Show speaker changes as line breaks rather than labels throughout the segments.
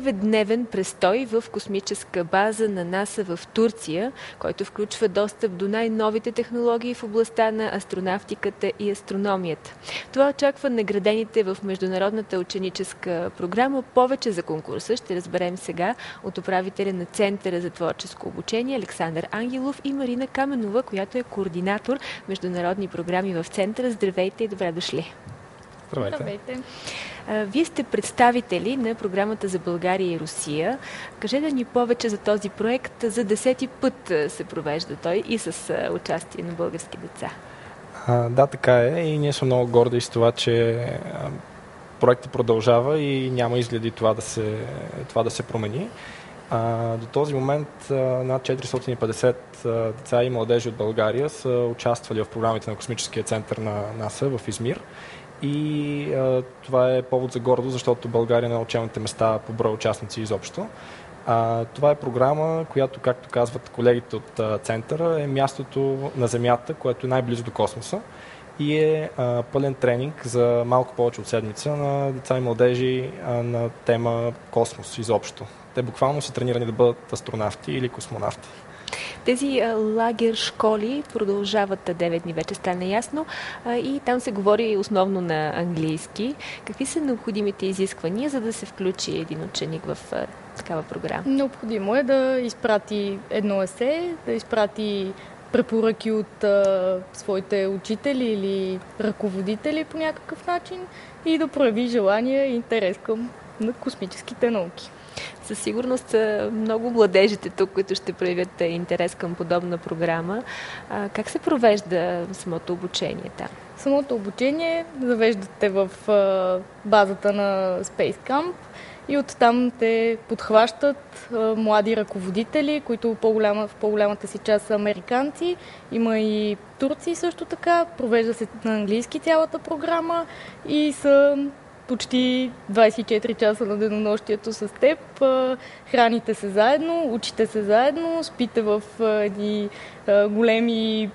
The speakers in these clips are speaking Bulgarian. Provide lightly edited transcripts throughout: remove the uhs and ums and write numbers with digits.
9-дневен престой в космическа база на НАСА в Турция, който включва достъп до най-новите технологии в областта на астронавтиката и астрономията. Това очаква наградените в Международната ученическа програма. Повече за конкурса ще разберем сега от управителя на Центъра за творческо обучение Александър Ангелов и Марина Каменова, която е координатор международни програми в Центъра. Здравейте и добре дошли!
Здравейте!
Вие сте представители на програмата за България и Русия. Кажете ни повече за този проект. За 10-ти път се провежда той и с участие на български деца.
Да, така е. И ние сме много горди с това, че проектът продължава и няма изгледи това да се промени. До този момент над 450 деца и младежи от България са участвали в програмите на Космическия център на НАСА в Измир. И това е повод за гордост, защото България е на челните места по брой участници изобщо. Това е програма, която, както казват колегите от центъра, е мястото на Земята, което е най-близо до космоса и е пълен тренинг за малко повече от седмица на деца и младежи на тема космос изобщо. Те буквално са тренирани да бъдат астронавти или космонавти.
Тези лагер школи продължават 9 дни, вече стана ясно, и там се говори основно на английски. Какви са необходимите изисквания, за да се включи един ученик в такава програма?
Необходимо е да изпрати едно есе, да изпрати препоръки от своите учители или ръководители по някакъв начин и да прояви желание и интерес към космическите науки.
Със сигурност много младежите тук, които ще проявят интерес към подобна програма. Как се провежда самото обучение там?
Самото обучение завеждате в базата на Space Camp и оттам те подхващат млади ръководители, които в по-голямата си част са американци. Има и турци също така. Провежда се на английски цялата програма и са почти 24 часа на денонощието с теб, храните се заедно, учите се заедно, спите в едни големи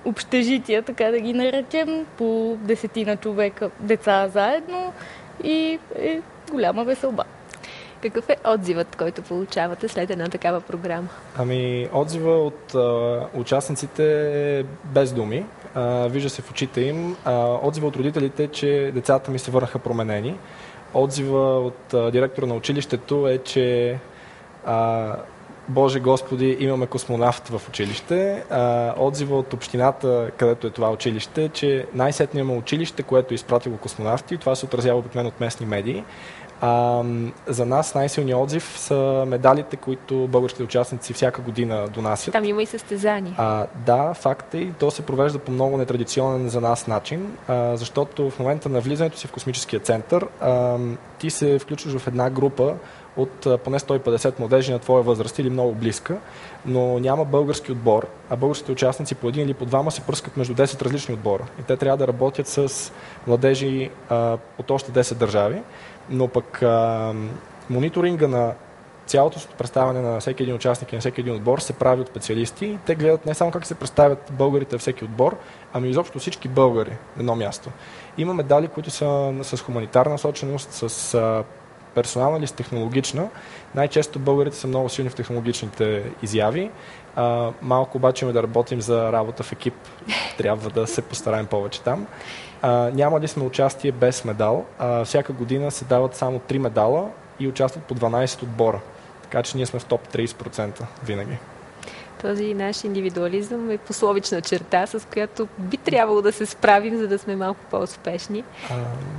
общежития, така да ги наречем, по 10 човека деца заедно и е голяма веселба.
Какъв е отзивът, който получавате след една такава програма?
Отзива от участниците е без думи. Вижда се в очите им. Отзива от родителите, че децата ми се върнаха променени. Отзива от директора на училището е, че Боже Господи, имаме космонавт в училище. Отзива от общината, където е това училище, че най-сетне има училище, което е изпратило космонавти. Това се отразява обикновено от местни медии. За нас най-силният отзив са медалите, които българските участници всяка година донасят.
Там има и състезания.
Да, факт е, и то се провежда по много нетрадиционен за нас начин, защото в момента на влизането си в космическия център ти се включваш в една група от поне 150 младежи на твоя възраст или много близка, но няма български отбор, а българските участници по един или по двама се пръскат между 10 различни отбора. И те трябва да работят с младежи от още 10 държави, но пък мониторинга на цялото представяне на всеки един участник и на всеки един отбор се прави от специалисти. Те гледат не само как се представят българите във всеки отбор, ами изобщо всички българи на едно място. Има медали, които са с хуманитарна насоченост, с персонална или с технологична. Най-често българите са много силни в технологичните изяви. Малко обаче имаме да работим за работа в екип. Трябва да се постараем повече там. Няма ли сме участие без медал. Всяка година се дават само 3 медала и участват по 12 отбора. Така че ние сме в топ 30% винаги.
Този наш индивидуализъм е пословична черта, с която би трябвало да се справим, за да сме малко по-успешни.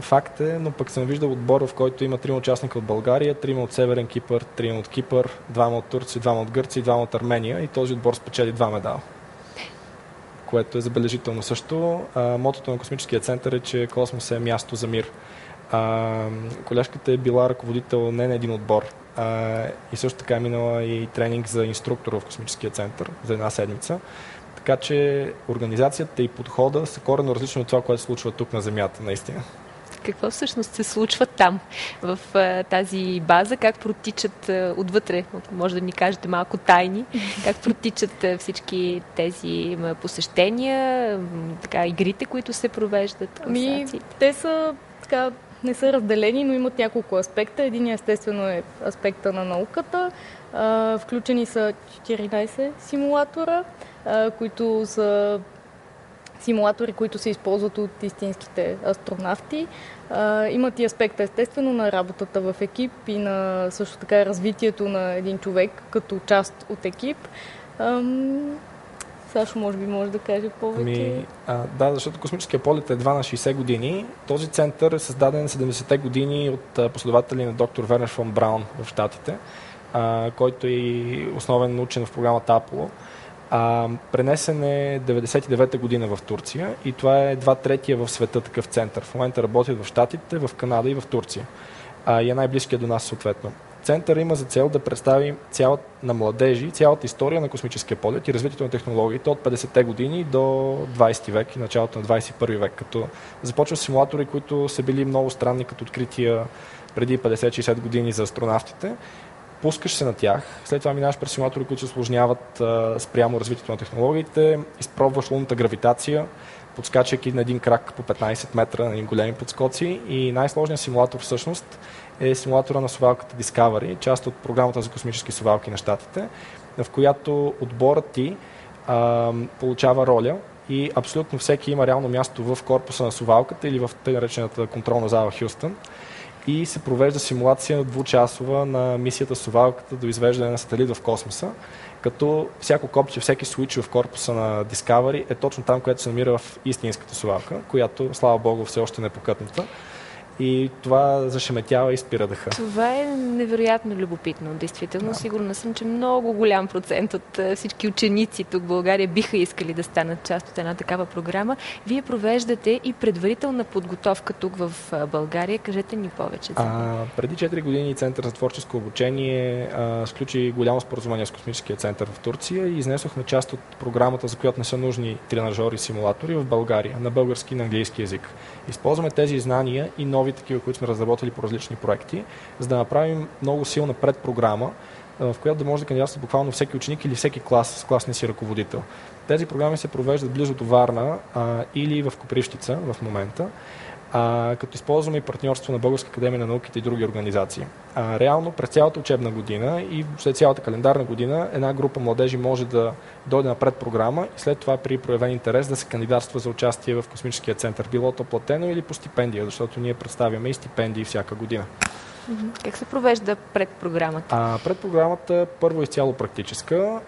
Факт е, но пък съм виждал отбор, в който има 3 участника от България, 3 от Северен Кипър, 3 от Кипър, 2 от Турция, 2 от Гърция и 2 от Армения и този отбор спечели 2 медала, което е забележително също. Мотото на Космическия център е, че космос е място за мир. Колежката е била ръководител не на един отбор и също така е минала и тренинг за инструктор в Космическия център за една седмица. Така че организацията и подхода са коренно различни от това, което се случва тук на Земята, наистина.
Какво всъщност се случва там, в тази база? Как протичат отвътре? Може да ни кажете малко тайни. Как протичат всички тези посещения, игрите, които се провеждат?
Те са не са разделени, но имат няколко аспекта. Един естествено е аспекта на науката. Включени са 14 симулатора, които са симулатори, които се използват от истинските астронавти. Имат и аспекта естествено на работата в екип и на също така развитието на един човек като част от екип. Сашо, може би може да каже повече.
Да, защото космическия полет е едва на 60 години. Този център е създаден 70-те години от последователи на доктор Вернер фон Браун в Щатите, който е основен учен в програмата Аполо. Пренесен е 99-та година в Турция и това е едва третия в света такъв център. В момента работят в Щатите, в Канада и в Турция. И е най-близкият до нас съответно. Център има за цел да представи на младежи цялата история на космическия полет и развитието на технологиите от 50-те години до 20 век и началото на 21 век, като започва с симулатори, които са били много странни като открития преди 50-60 години за астронавтите. Пускаш се на тях, след това минаваш през симулатори, които се усложняват спрямо развитието на технологиите, изпробваш лунната гравитация, подскачайки на един крак по 15 метра на един големи подскоци, и най-сложният симулатор всъщност е симулатора на совалката Discovery, част от програмата за космически совалки на Щатите, в която отборът ти получава роля и абсолютно всеки има реално място в корпуса на совалката или в тъй наречената контролна зала Хюстън, и се провежда симулация двучасова на мисията совалката до извеждане на сателит в космоса, като всяко копче, всеки свич в корпуса на Discovery е точно там, където се намира в истинската совалка, която, слава Богу, все още не е покътната. И това зашеметява и спира дъха.
Това е невероятно любопитно, действително. Да. Сигурна съм, че много голям процент от всички ученици тук в България биха искали да станат част от една такава програма. Вие провеждате и предварителна подготовка тук в България. Кажете ни повече.
Преди 4 години Център за творческо обучение сключи голямо споразумение с Космическия център в Турция и изнесохме част от програмата, за която не са нужни тренажери и симулатори, в България, на български и на английски език. Използваме тези знания и нови такива, които сме разработили по различни проекти, за да направим много силна предпрограма, в която да може да кандидатства буквално всеки ученик или всеки клас с класния си ръководител. Тези програми се провеждат близо до Варна или в Копривщица в момента, като използваме и партньорство на Българска академия на науките и други организации. Реално през цялата учебна година и след цялата календарна година една група младежи може да дойде на предпрограма и след това при проявен интерес да се кандидатства за участие в Космическия център, било то платено или по стипендия, защото ние представяме и стипендии всяка година.
Как се провежда предпрограмата?
Предпрограмата първо е изцяло практическа.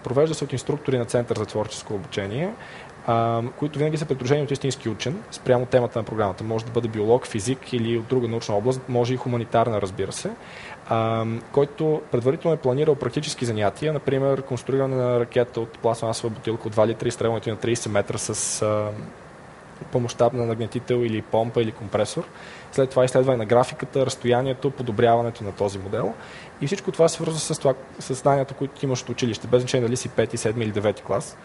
Провежда се от инструктори на Център за творческо обучение, които винаги са придружени от истински учен спрямо темата на програмата. Може да бъде биолог, физик или от друга научна област, може и хуманитарна, разбира се, който предварително е планирал практически занятия, например конструиране на ракета от пластмасова бутилка от 2 литра и изстрелването на 30 метра с помощта на нагнетител или помпа или компресор. След това изследване на графиката, разстоянието, подобряването на този модел. И всичко това се свързва с знанието, които имаш от училище, без значение дали си 5, 7 или 9 клас.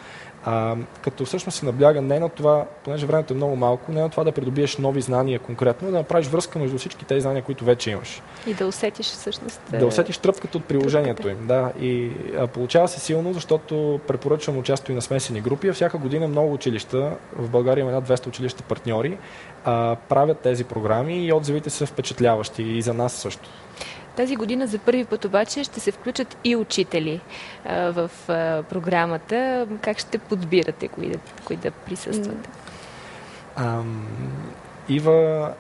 Като всъщност се набляга не на това, понеже времето е много малко, не на това да придобиеш нови знания конкретно, да направиш връзка между всички тези знания, които вече имаш.
И да усетиш всъщност.
Да усетиш тръпката от приложението им. Да. И получава се силно, защото препоръчвам участие на смесени групи. Всяка година много училища, в България има над 200 училища партньори, правят тези програми и отзивите са впечатляващи и за нас също.
Тази година за първи път обаче ще се включат и учители в програмата. Как ще подбирате кои да присъстват?
Ива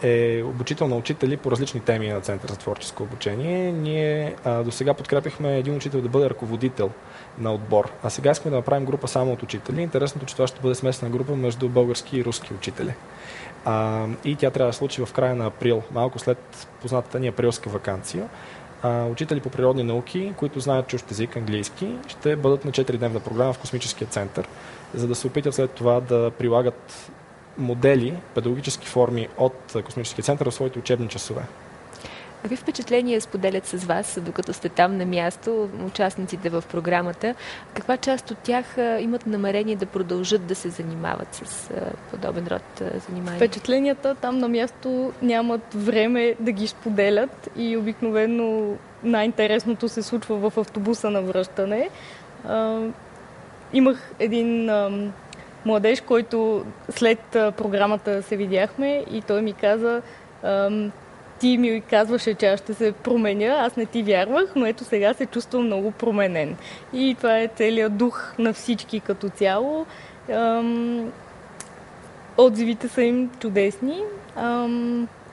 е обучител на учители по различни теми на Център за творческо обучение. Ние до сега подкрепихме един учител да бъде ръководител на отбор, а сега искаме да направим група само от учители. Интересното, че това ще бъде смесена група между български и руски учители. И тя трябва да се случи в края на април, малко след познатата ни априлска ваканция. Учители по природни науки, които знаят чужд език, английски, ще бъдат на 4-дневна програма в Космическия център, за да се опитат след това да прилагат модели, педагогически форми от Космическия център в своите учебни часове.
Какви впечатления споделят с вас, докато сте там на място, участниците в програмата? Каква част от тях имат намерение да продължат да се занимават с подобен род занимания?
Впечатленията там на място нямат време да ги споделят и обикновено най-интересното се случва в автобуса на връщане. Имах един младеж, който след програмата се видяхме и той ми каза, ти ми казваше, че аз ще се променя, аз не ти вярвах, но ето сега се чувствам много променен. И това е целият дух на всички като цяло. Отзивите са им чудесни.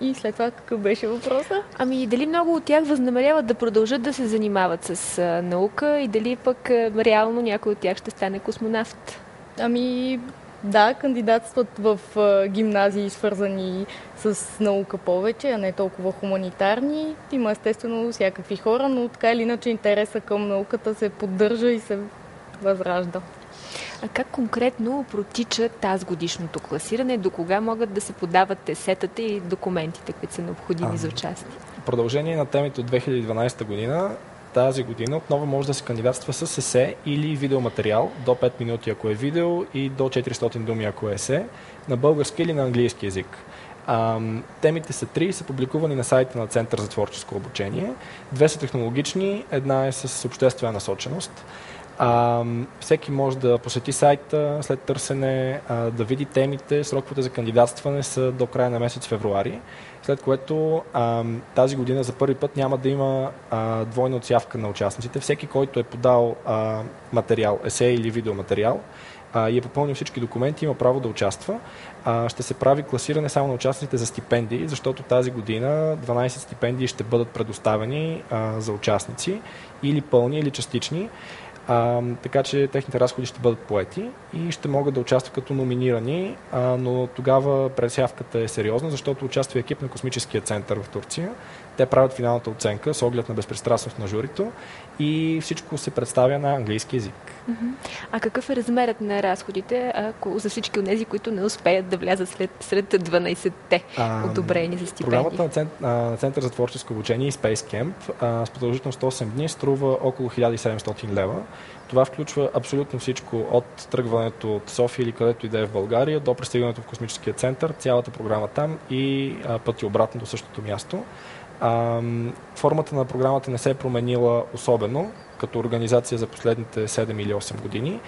И след това какъв беше въпроса?
Ами дали много от тях възнамеряват да продължат да се занимават с наука и дали пък реално някой от тях ще стане космонавт?
Ами да, кандидатстват в гимназии, свързани с наука повече, а не толкова хуманитарни. Има естествено всякакви хора, но така или иначе интереса към науката се поддържа и се възражда.
А как конкретно протича тази годишното класиране? До кога могат да се подават есетата и документите, които са необходими за участие?
В продължение на темите от 2012 година, тази година отново може да се кандидатства с есе или видеоматериал, до 5 минути ако е видео и до 400 думи ако е есе, на български или на английски език. Темите са 3, са публикувани на сайта на Център за творческо обучение. 2 са технологични, една е с обществена насоченост. Всеки може да посети сайта след търсене, да види темите. Сроковете за кандидатстване са до края на месец февруари, след което тази година за първи път няма да има двойна отсявка на участниците. Всеки, който е подал материал, есе или видеоматериал и е попълнил всички документи, има право да участва. Ще се прави класиране само на участниците за стипендии, защото тази година 12 стипендии ще бъдат предоставени за участници, или пълни, или частични. Така че техните разходи ще бъдат поети и ще могат да участват като номинирани, но тогава пресявката е сериозна, защото участва екип на Космическия център в Турция. Те правят финалната оценка с оглед на безпристрастност на журито и всичко се представя на английски език.
А какъв е размерът на разходите за всички от тези, които не успеят да влязат сред 12-те одобрени за стипендии?
Програмата на Център за творческо обучение и Space Camp с продължителност 8 дни струва около 1700 лева. Това включва абсолютно всичко от тръгването от София или където и да е в България до пристигането в Космическия център, цялата програма там и пъти обратно до същото място. Формата на програмата не се е променила особено като организация за последните 7 или 8 години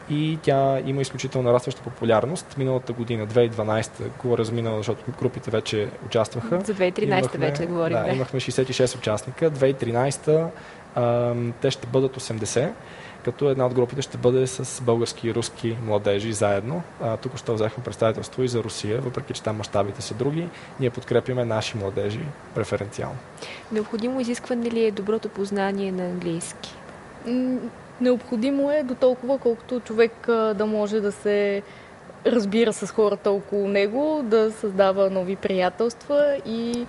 и тя има изключително нарастваща популярност. Миналата година, 2012, говоря за минала, защото групите вече участваха.
За 2013 вече говорим.
Да, имахме 66 участника. 2013 те ще бъдат 80, като една от групите ще бъде с български и руски младежи заедно. Тук ще взехме представителство и за Русия, въпреки че там мащабите са други. Ние подкрепяме наши младежи преференциално.
Необходимо изискване ли е доброто познание на английски?
Необходимо е до толкова, колкото човек да може да се разбира с хората около него, да създава нови приятелства и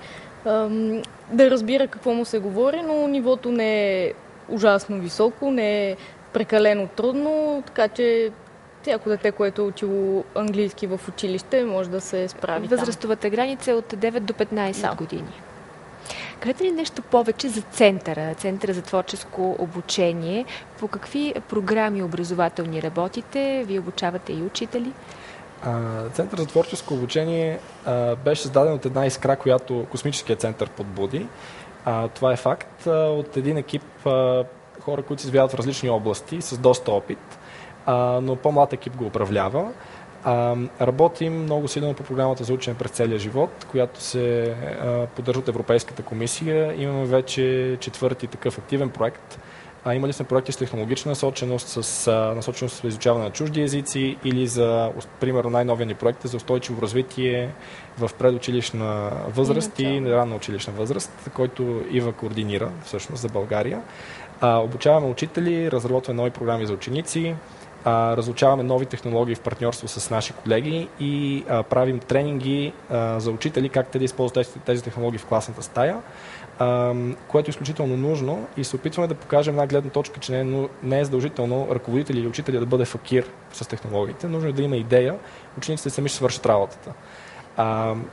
да разбира какво му се говори, но нивото не е ужасно високо, не е прекалено трудно, така че всяко дете, което е учило английски в училище, може да се справи.
Възрастовата граница е от 9 до 15 години. Кажете ли нещо повече за Центъра за творческо обучение? По какви програми образователни работите? Вие обучавате и учители?
Център за творческо обучение беше създаден от една искра, която Космическия център подбуди. Това е факт. От един екип хора, които се извяват в различни области с доста опит, но по-млад екип го управлява. Работим много силно по програмата за учене през целия живот, която се поддържа от Европейската комисия. Имаме вече 4-ти такъв активен проект. Имали сме проекти с технологична насоченост, с насоченост за изучаване на чужди езици или за, примерно, най-новия ни проект за устойчиво развитие в предучилищна възраст и ранна училищна възраст, който Ива координира всъщност за България. Обучаваме учители, разработваме нови програми за ученици, разучаваме нови технологии в партньорство с наши колеги и правим тренинги за учители как те да използват тези технологии в класната стая, което е изключително нужно и се опитваме да покажем една гледна точка, че не е задължително ръководители или учители да бъде факир с технологиите. Нужно е да има идея, учениците сами ще свършат работата.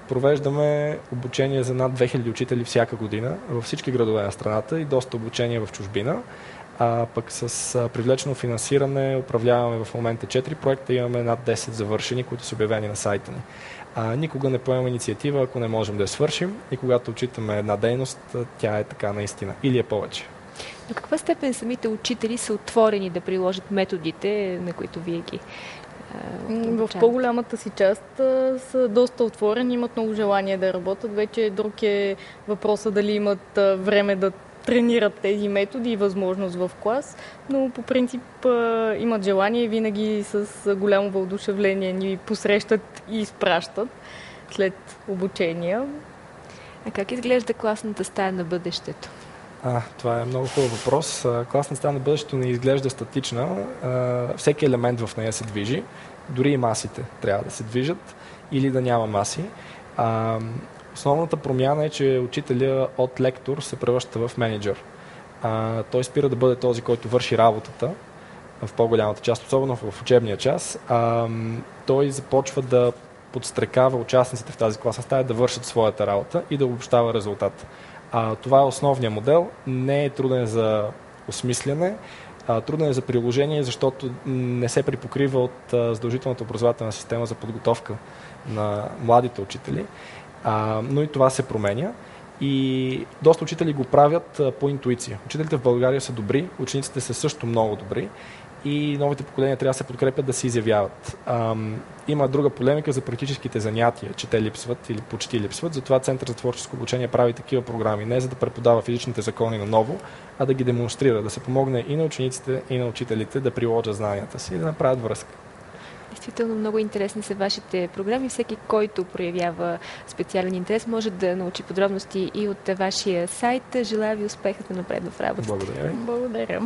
Провеждаме обучение за над 2000 учители всяка година във всички градове на страната и доста обучение в чужбина. Пък с привлечено финансиране управляваме в момента 4 проекта, имаме над 10 завършени, които са обявени на сайта ни. Никога не поемаме инициатива, ако не можем да я свършим и когато отчитаме една дейност, тя е така наистина или е повече.
До каква степен самите учители са отворени да приложат методите, на които вие ги
В по-голямата си част са доста отворени, имат много желание да работят. Вече друг е въпросът дали имат време да тренират тези методи и възможност в клас, но по принцип имат желание и винаги с голямо въодушевление ни посрещат и изпращат след обучения.
А как изглежда класната стая на бъдещето?
Това е много хубав въпрос. Класната стая на бъдещето не изглежда статична. Всеки елемент в нея се движи. Дори и масите трябва да се движат или да няма маси. Основната промяна е, че учителя от лектор се превръща в менеджер. Той спира да бъде този, който върши работата в по-голямата част, особено в учебния час. Той започва да подстрекава участниците в тази класна стая да вършат своята работа и да обобщава резултат. Това е основният модел. Не е труден за осмисляне, труден е за приложение, защото не се припокрива от задължителната образователна система за подготовка на младите учители. Но и това се променя. И доста учители го правят по интуиция. Учителите в България са добри, учениците са също много добри и новите поколения трябва да се подкрепят да се изявяват. Има друга полемика за практическите занятия, че те липсват или почти липсват. Затова Център за творческо обучение прави такива програми. Не за да преподава физичните закони наново, а да ги демонстрира, да се помогне и на учениците, и на учителите да приложат знанията си и да направят връзка.
Действително много интересни са вашите програми. Всеки, който проявява специален интерес, може да научи подробности и от вашия сайт. Желая ви успех напред в работата.
Благодаря ви.
Благодаря.